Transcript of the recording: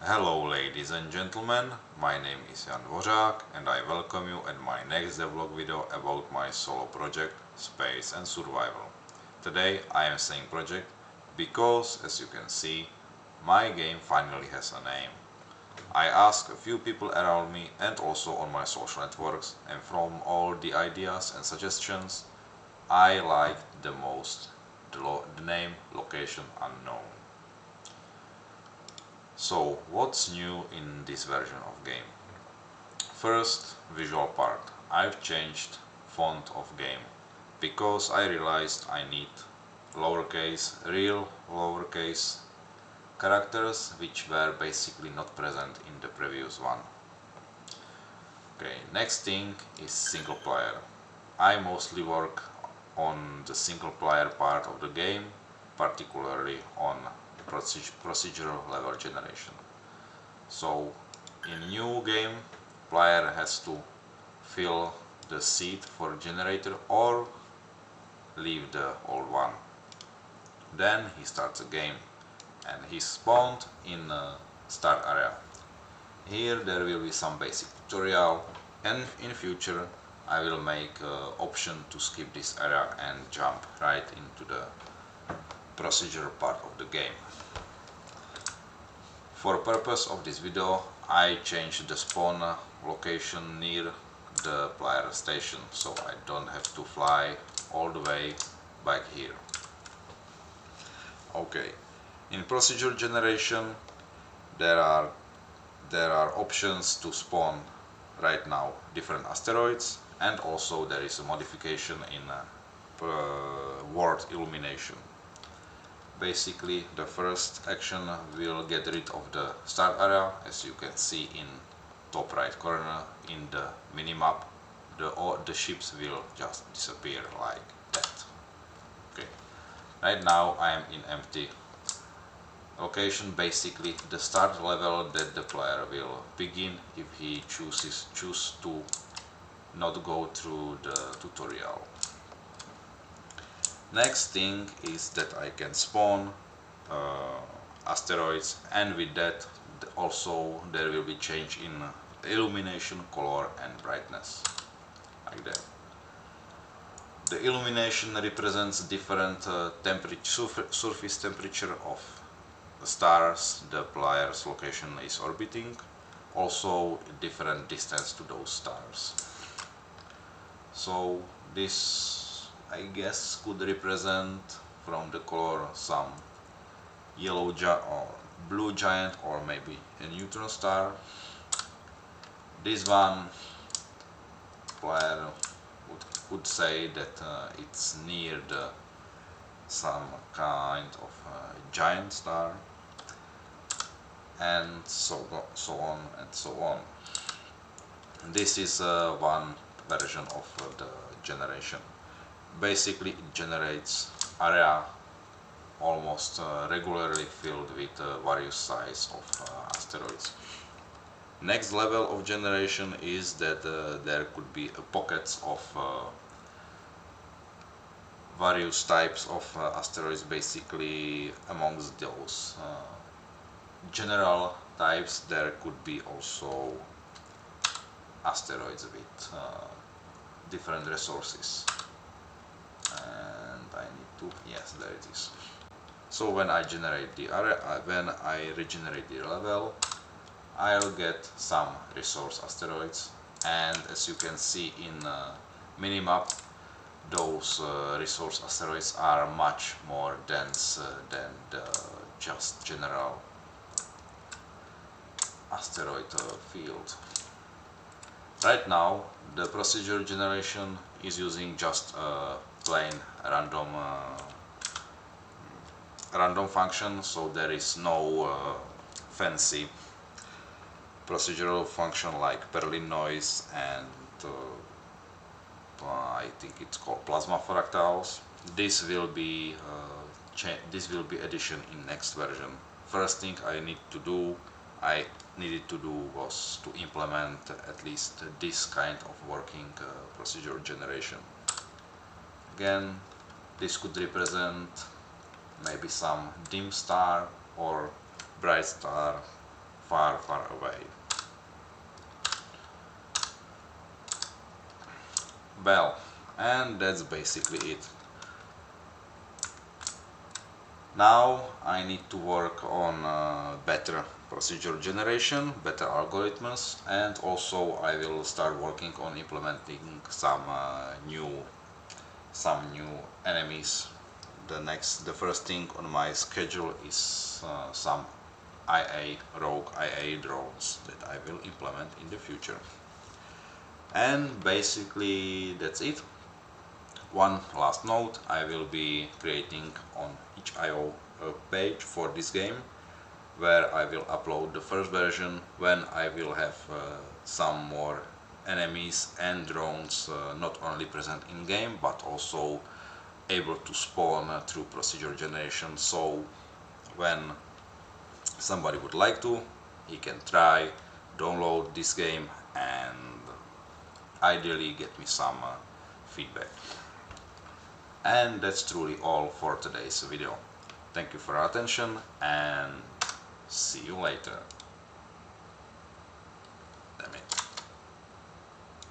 Hello ladies and gentlemen, my name is Jan Dvořák and I welcome you in my next devlog video about my solo project Space and Survival. Today I am saying project because, as you can see, my game finally has a name. I asked a few people around me and also on my social networks, and from all the ideas and suggestions I liked the most the name Location Unknown. So what's new in this version of game? First, visual part. I've changed font of game because I realized I need real lowercase characters which were basically not present in the previous one. Okay, next thing is single player. I mostly work on the single player part of the game, particularly on procedural level generation. So in new game, player has to fill the seed for generator or leave the old one. Then he starts a game and he spawned in a start area. Here there will be some basic tutorial, and in future I will make option to skip this area and jump right into the procedural part of the game. For purpose of this video I changed the spawn location near the player station, so I don't have to fly all the way back here. Okay, in procedure generation there are options to spawn right now different asteroids, and also there is a modification in world illumination. Basically the first action will get rid of the start area, as you can see in top right corner in the minimap. The ships will just disappear like that. Okay, right now I am in empty location, basically the start level that the player will begin if he choose to not go through the tutorial. Next thing is that I can spawn asteroids, and with that also there will be change in illumination, color and brightness, like that. The illumination represents different surface temperature of the stars the player's location is orbiting, also different distance to those stars. So this, I guess, could represent from the color some yellow or blue giant, or maybe a neutron star. This one player could say that it's near some kind of giant star, and so on and so on. This is one version of the generation. Basically it generates area almost regularly filled with various size of asteroids. Next level of generation is that there could be pockets of various types of asteroids. Basically amongst those general types there could be also asteroids with different resources, and I need to, yes, there it is. So when I generate the area, when I regenerate the level, I'll get some resource asteroids, and as you can see in minimap, those resource asteroids are much more dense than the just general asteroid field. Right now the procedure generation is using just a plain random function, so there is no fancy procedural function like Berlin noise and I think it's called plasma fractals. This will be addition in next version. First thing I needed to do was to implement at least this kind of working procedure generation. Again, this could represent maybe some dim star or bright star far away. Well, and that's basically it. Now I need to work on better procedural generation, better algorithms, and also I will start working on implementing some new enemies. The first thing on my schedule is some rogue IA drones that I will implement in the future. And basically that's it. One last note, I will be creating on itch.io a page for this game where I will upload the first version when I will have some more enemies and drones not only present in game but also able to spawn through procedural generation, so when somebody would like to, he can try, download this game and ideally get me some feedback. And that's truly all for today's video. Thank you for your attention and see you later.